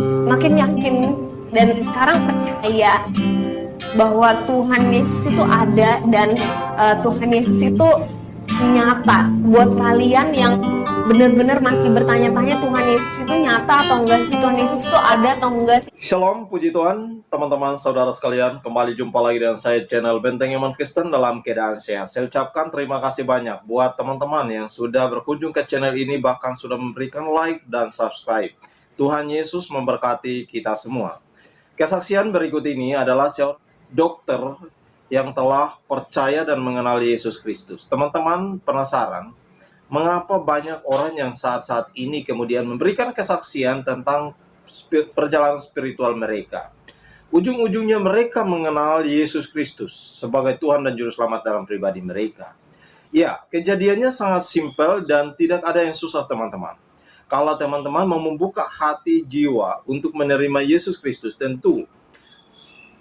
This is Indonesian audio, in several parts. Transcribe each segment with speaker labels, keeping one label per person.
Speaker 1: makin yakin dan sekarang percaya bahwa Tuhan Yesus itu ada dan Tuhan Yesus itu nyata. Buat kalian yang benar-benar masih bertanya-tanya Tuhan Yesus itu nyata atau enggak sih, Tuhan Yesus itu ada atau enggak sih?
Speaker 2: Shalom, puji Tuhan, teman-teman, saudara sekalian. Kembali jumpa lagi dengan saya, channel Benteng Iman Kristen dalam keadaan sehat. Saya ucapkan terima kasih banyak buat teman-teman yang sudah berkunjung ke channel ini, bahkan sudah memberikan like dan subscribe. Tuhan Yesus memberkati kita semua. Kesaksian berikut ini adalah dokter yang telah percaya dan mengenal Yesus Kristus. Teman-teman penasaran mengapa banyak orang yang saat-saat ini kemudian memberikan kesaksian tentang perjalanan spiritual mereka? Ujung-ujungnya mereka mengenal Yesus Kristus sebagai Tuhan dan Juru Selamat dalam pribadi mereka. Ya, kejadiannya sangat simpel dan tidak ada yang susah, teman-teman. Kalau teman-teman mau membuka hati jiwa untuk menerima Yesus Kristus, tentu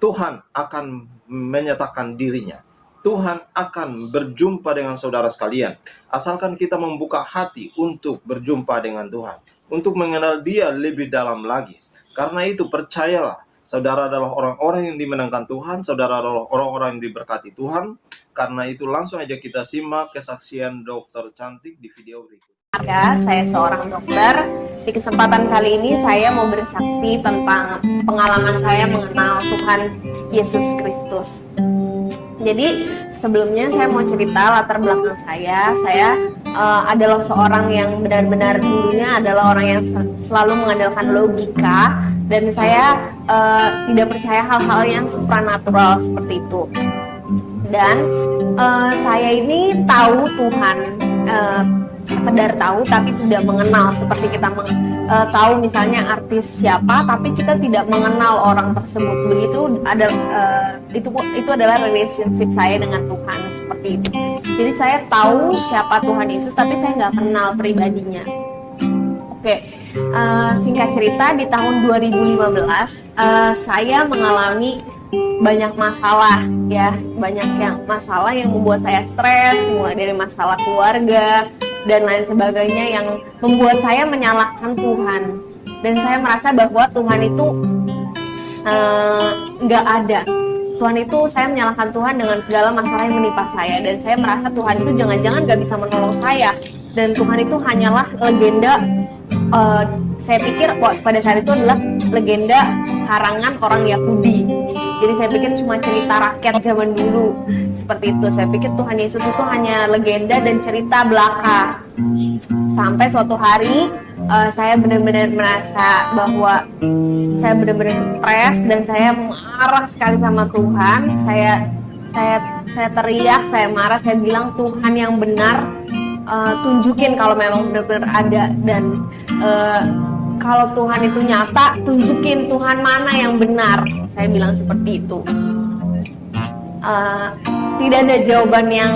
Speaker 2: Tuhan akan menyatakan dirinya. Tuhan akan berjumpa dengan saudara sekalian. Asalkan kita membuka hati untuk berjumpa dengan Tuhan, untuk mengenal Dia lebih dalam lagi. Karena itu percayalah, saudara adalah orang-orang yang dimenangkan Tuhan, saudara adalah orang-orang yang diberkati Tuhan. Karena itu langsung aja kita simak kesaksian dokter cantik di video berikut.
Speaker 1: Saya seorang dokter. Di kesempatan kali ini saya mau bersaksi tentang pengalaman saya mengenal Tuhan Yesus Kristus. Jadi sebelumnya saya mau cerita latar belakang saya. Saya adalah seorang yang benar-benar dulunya adalah orang yang selalu mengandalkan logika, dan saya tidak percaya hal-hal yang supranatural seperti itu. Dan saya ini tahu Tuhan, sekedar tahu tapi tidak mengenal. Seperti kita tahu misalnya artis siapa tapi kita tidak mengenal orang tersebut. Begitu itu adalah relationship saya dengan Tuhan, seperti itu. Jadi saya tahu siapa Tuhan Yesus tapi saya nggak kenal pribadinya. Oke, singkat cerita, di tahun 2015 saya mengalami banyak masalah, ya, masalah yang membuat saya stres, mulai dari masalah keluarga dan lain sebagainya yang membuat saya menyalahkan Tuhan. Dan saya merasa bahwa Tuhan itu nggak ada. Tuhan itu, saya menyalahkan Tuhan dengan segala masalah yang menimpa saya, dan saya merasa Tuhan itu jangan-jangan nggak bisa menolong saya, dan Tuhan itu hanyalah legenda. Saya pikir pada saat itu adalah legenda karangan orang Yahudi. Jadi saya pikir cuma cerita rakyat zaman dulu, seperti itu. Saya pikir Tuhan Yesus itu hanya legenda dan cerita belaka. Sampai suatu hari saya benar-benar merasa bahwa saya benar-benar stres dan saya marah sekali sama Tuhan. Saya teriak, saya marah, saya bilang, Tuhan yang benar, tunjukin kalau memang benar-benar ada, dan kalau Tuhan itu nyata, tunjukin Tuhan mana yang benar. Saya bilang seperti itu. Tidak ada jawaban yang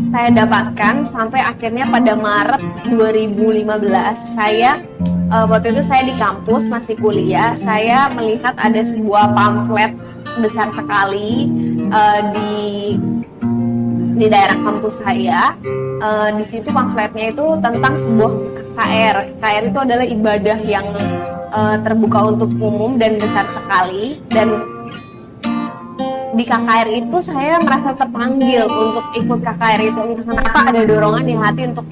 Speaker 1: saya dapatkan sampai akhirnya pada Maret 2015 saya waktu itu saya di kampus masih kuliah. Saya melihat ada sebuah pamflet besar sekali di daerah kampus saya. Di situ pamfletnya itu tentang sebuah KKR. KKR itu adalah ibadah yang terbuka untuk umum dan besar sekali. Dan di KKR itu saya merasa terpanggil untuk ikut KKR itu. Entah kenapa ada dorongan di hati untuk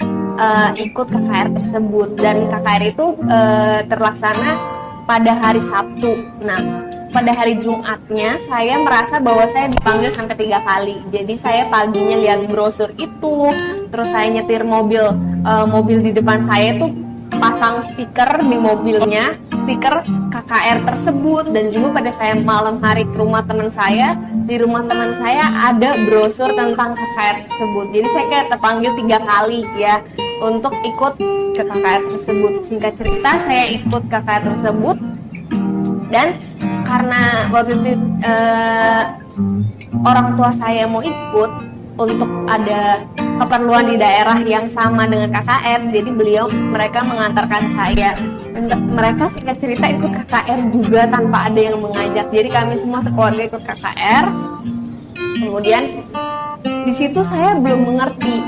Speaker 1: ikut KKR tersebut. Dan KKR itu terlaksana pada hari Sabtu. Nah, pada hari Jumatnya saya merasa bahwa saya dipanggil sampai 3 kali. Jadi saya paginya lihat brosur itu, terus saya nyetir mobil di depan saya tuh pasang stiker di mobilnya, stiker KKR tersebut. Dan juga pada saya malam hari ke rumah teman saya, di rumah teman saya ada brosur tentang KKR tersebut. Jadi saya kayak terpanggil 3 kali ya untuk ikut ke KKR tersebut. Singkat cerita, saya ikut KKR tersebut, dan karena waktu itu orang tua saya mau ikut untuk ada keperluan di daerah yang sama dengan KKR, jadi mereka mengantarkan saya. Mereka singkat cerita ikut KKR juga tanpa ada yang mengajak. Jadi kami semua sekeluarga ikut KKR. Kemudian di situ saya belum mengerti,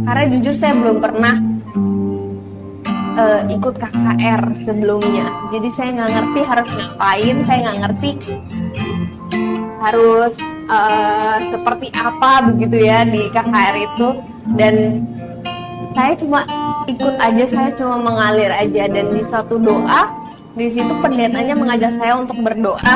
Speaker 1: karena jujur saya belum pernah ikut KKR sebelumnya. Jadi saya nggak ngerti harus ngapain, saya nggak ngerti harus seperti apa begitu ya di KKR itu, dan saya cuma ikut aja, saya cuma mengalir aja. Dan di satu doa di situ pendetanya mengajak saya untuk berdoa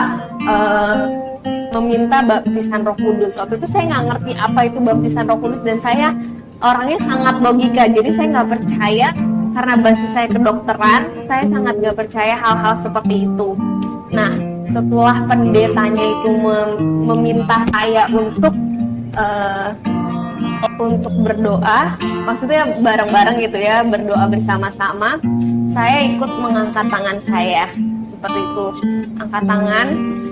Speaker 1: meminta baptisan Roh Kudus. Waktu itu saya nggak ngerti apa itu baptisan Roh Kudus, dan saya orangnya sangat logika, jadi saya nggak percaya. Karena basis saya kedokteran, saya sangat nggak percaya hal-hal seperti itu. Nah, setelah pendetanya itu meminta saya untuk berdoa, maksudnya bareng-bareng gitu ya, berdoa bersama-sama, saya ikut mengangkat tangan saya seperti itu. Angkat tangan,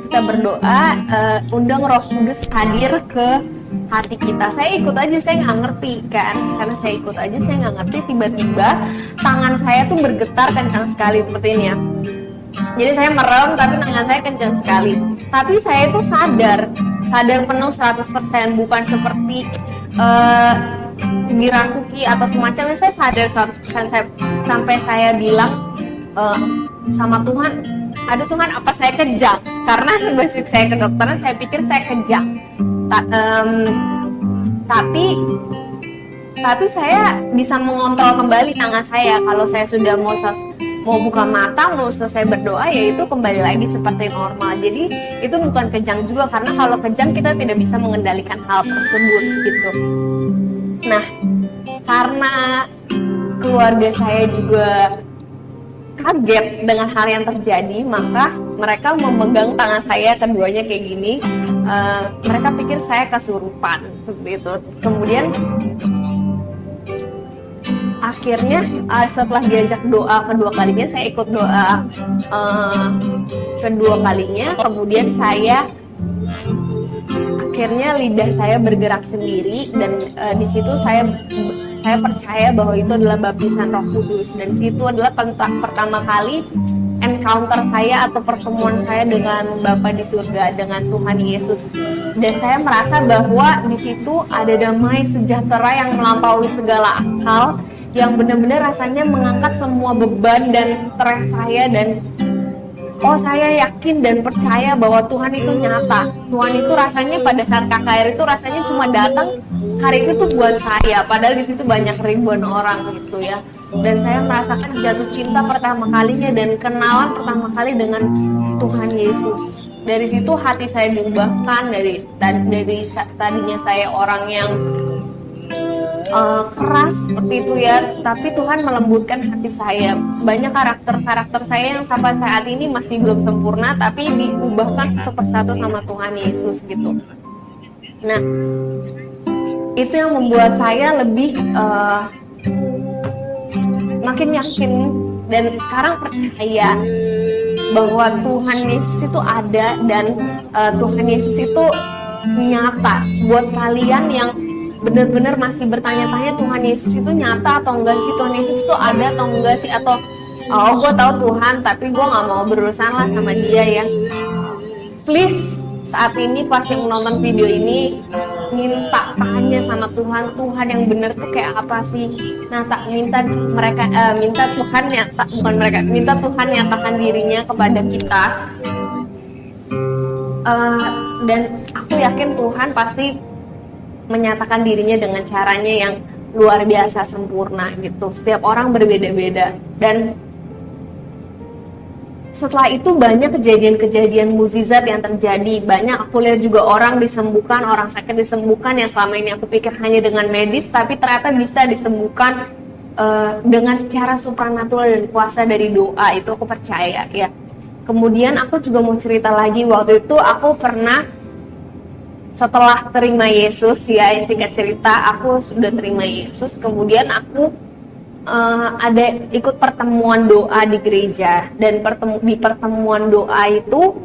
Speaker 1: kita berdoa, undang Roh Kudus hadir ke hati kita. Saya ikut aja, saya nggak ngerti kan, karena saya ikut aja, saya nggak ngerti. Tiba-tiba tangan saya tuh bergetar kencang sekali seperti ini ya. Jadi saya merem, tapi tangan saya kencang sekali. Tapi saya itu sadar penuh 100%, bukan seperti dirasuki atau semacamnya. Saya sadar 100%, sampai saya bilang sama Tuhan, ada Tuhan, apa saya kejang? Karena basic saya kedokteran, saya pikir saya kejang. Tapi saya bisa mengontrol kembali tangan saya. Kalau saya sudah mau buka mata, mau selesai berdoa, ya itu kembali lagi seperti normal. Jadi itu bukan kejang juga, karena kalau kejang kita tidak bisa mengendalikan hal tersebut gitu. Nah, karena keluarga saya juga kaget dengan hal yang terjadi, maka mereka memegang tangan saya keduanya kayak gini. Mereka pikir saya kesurupan seperti itu. Kemudian akhirnya setelah diajak doa kedua kalinya, saya ikut doa kedua kalinya. Kemudian akhirnya lidah saya bergerak sendiri, dan di situ saya percaya bahwa itu adalah baptisan Roh Kudus. Dan situ adalah pertama kali encounter saya atau pertemuan saya dengan Bapa di surga, dengan Tuhan Yesus. Dan saya merasa bahwa di situ ada damai sejahtera yang melampaui segala akal, yang benar-benar rasanya mengangkat semua beban dan stres saya. Dan saya yakin dan percaya bahwa Tuhan itu nyata. Tuhan itu rasanya pada saat KKR itu rasanya cuma datang hari itu tuh buat saya, padahal di situ banyak ribuan orang gitu ya. Dan saya merasakan jatuh cinta pertama kalinya dan kenalan pertama kali dengan Tuhan Yesus. Dari situ hati saya diubahkan. Dari tadinya saya orang yang keras seperti itu ya, tapi Tuhan melembutkan hati saya. Banyak karakter saya yang sampai saat ini masih belum sempurna, tapi diubahkan satu persatu sama Tuhan Yesus gitu. Nah, itu yang membuat saya lebih makin yakin dan sekarang percaya bahwa Tuhan Yesus itu ada, dan Tuhan Yesus itu nyata. Buat kalian yang benar-benar masih bertanya-tanya Tuhan Yesus itu nyata atau enggak sih, Tuhan Yesus itu ada atau enggak sih, atau gue tahu Tuhan tapi gue nggak mau berurusan lah sama dia ya, please saat ini pas yang menonton video ini minta tanya sama Tuhan, Tuhan yang benar tuh kayak apa sih. Nah, minta Tuhan minta Tuhan nyatakan dirinya kepada kita. Dan aku yakin Tuhan pasti menyatakan dirinya dengan caranya yang luar biasa sempurna gitu. Setiap orang berbeda-beda, dan setelah itu banyak kejadian-kejadian mukjizat yang terjadi. Banyak aku lihat juga orang disembuhkan, orang sakit disembuhkan yang selama ini aku pikir hanya dengan medis, tapi ternyata bisa disembuhkan dengan secara supranatural dan kuasa dari doa. Itu aku percaya ya. Kemudian aku juga mau cerita lagi, waktu itu aku pernah setelah terima Yesus ya, singkat cerita aku sudah terima Yesus, kemudian aku ada ikut pertemuan doa di gereja. Dan di pertemuan doa itu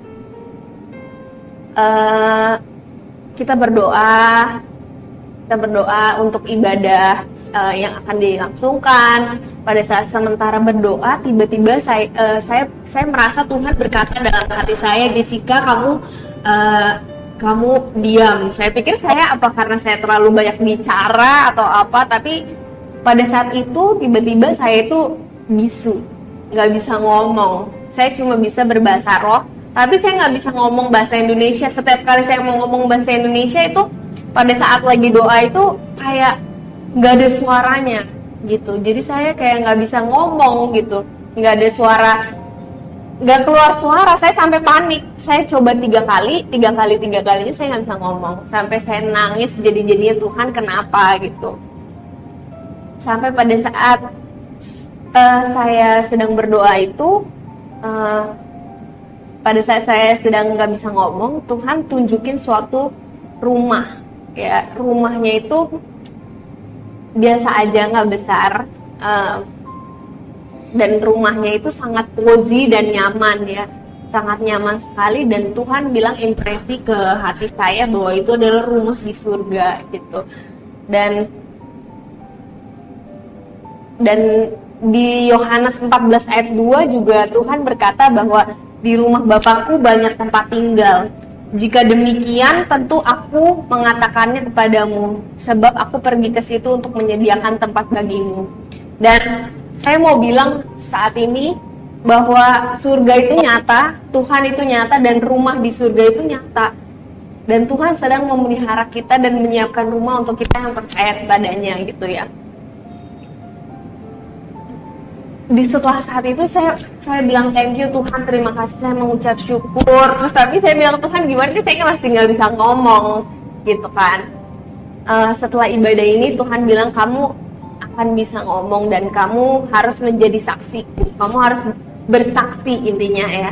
Speaker 1: kita berdoa untuk ibadah yang akan dilangsungkan. Pada saat sementara berdoa, tiba-tiba saya merasa Tuhan berkata dalam hati saya, Jessica, kamu diam. Saya pikir apa karena saya terlalu banyak bicara atau apa, tapi pada saat itu tiba-tiba saya itu bisu, nggak bisa ngomong. Saya cuma bisa berbahasa roh, tapi saya nggak bisa ngomong bahasa Indonesia. Setiap kali saya mau ngomong bahasa Indonesia itu, pada saat lagi doa itu kayak nggak ada suaranya gitu. Jadi saya kayak nggak bisa ngomong gitu, nggak ada suara, nggak keluar suara. Saya sampai panik. Saya coba 3 kalinya saya nggak bisa ngomong. Sampai saya nangis jadi-jadinya, Tuhan kenapa gitu. Sampai pada saat saya sedang berdoa itu, pada saat saya sedang nggak bisa ngomong, Tuhan tunjukin suatu rumah. Ya, rumahnya itu biasa aja, nggak besar, dan rumahnya itu sangat cozy dan nyaman ya, sangat nyaman sekali. Dan Tuhan bilang impresi ke hati saya bahwa itu adalah rumah di surga gitu. Dan di Yohanes 14 ayat 2 juga Tuhan berkata bahwa di rumah Bapakku banyak tempat tinggal. Jika demikian, tentu aku mengatakannya kepadamu, sebab aku pergi ke situ untuk menyediakan tempat bagimu. Dan saya mau bilang saat ini bahwa surga itu nyata, Tuhan itu nyata, dan rumah di surga itu nyata. Dan Tuhan sedang memelihara kita dan menyiapkan rumah untuk kita yang percaya kepadanya gitu ya. Setelah saat itu saya bilang thank you Tuhan, terima kasih, saya mengucap syukur. Terus tapi saya bilang, Tuhan gimana nih, saya masih nggak bisa ngomong gitu kan. Setelah ibadah ini Tuhan bilang kamu akan bisa ngomong dan kamu harus menjadi saksi, kamu harus bersaksi intinya ya.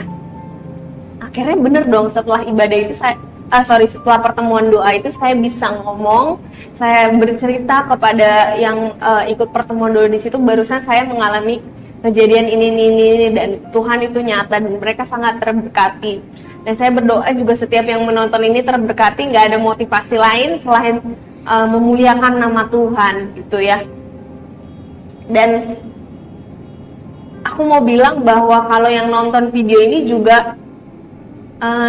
Speaker 1: Akhirnya bener dong, setelah ibadah itu setelah pertemuan doa itu saya bisa ngomong. Saya bercerita kepada yang ikut pertemuan doa di situ, barusan saya mengalami kejadian ini, dan Tuhan itu nyata dan mereka sangat terberkati. Dan saya berdoa juga setiap yang menonton ini terberkati, nggak ada motivasi lain selain memuliakan nama Tuhan gitu ya. Dan aku mau bilang bahwa kalau yang nonton video ini juga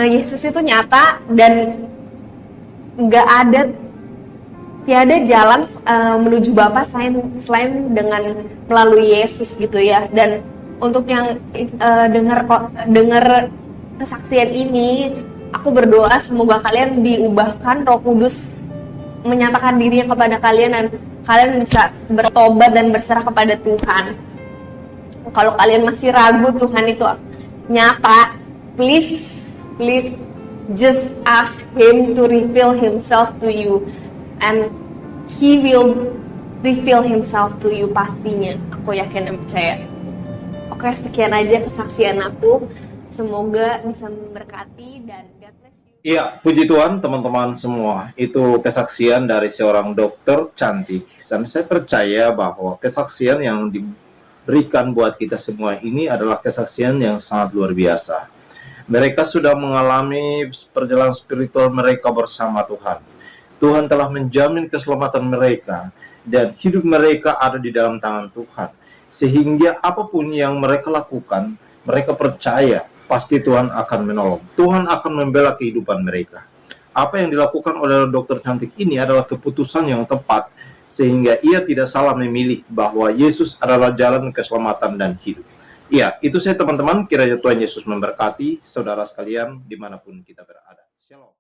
Speaker 1: Yesus itu nyata, dan tiada jalan menuju Bapa selain dengan melalui Yesus gitu ya. Dan untuk yang dengar kesaksian ini, aku berdoa semoga kalian diubahkan, Roh Kudus menyatakan dirinya kepada kalian dan kalian bisa bertobat dan berserah kepada Tuhan. Kalau kalian masih ragu Tuhan itu nyata, please just ask Him to reveal Himself to you, and He will reveal Himself to you pastinya. Aku yakin dan percaya. Oke, sekian aja kesaksian aku. Semoga bisa memberkati dan God bless you.
Speaker 2: Iya, puji Tuhan teman-teman semua. Itu kesaksian dari seorang dokter cantik. Dan saya percaya bahwa kesaksian yang diberikan buat kita semua ini adalah kesaksian yang sangat luar biasa. Mereka sudah mengalami perjalanan spiritual mereka bersama Tuhan. Tuhan telah menjamin keselamatan mereka dan hidup mereka ada di dalam tangan Tuhan. Sehingga apapun yang mereka lakukan, mereka percaya pasti Tuhan akan menolong. Tuhan akan membela kehidupan mereka. Apa yang dilakukan oleh dokter cantik ini adalah keputusan yang tepat, sehingga ia tidak salah memilih bahwa Yesus adalah jalan keselamatan dan hidup. Ya, itu saya teman-teman. Kiranya Tuhan Yesus memberkati saudara sekalian dimanapun kita berada. Shalom.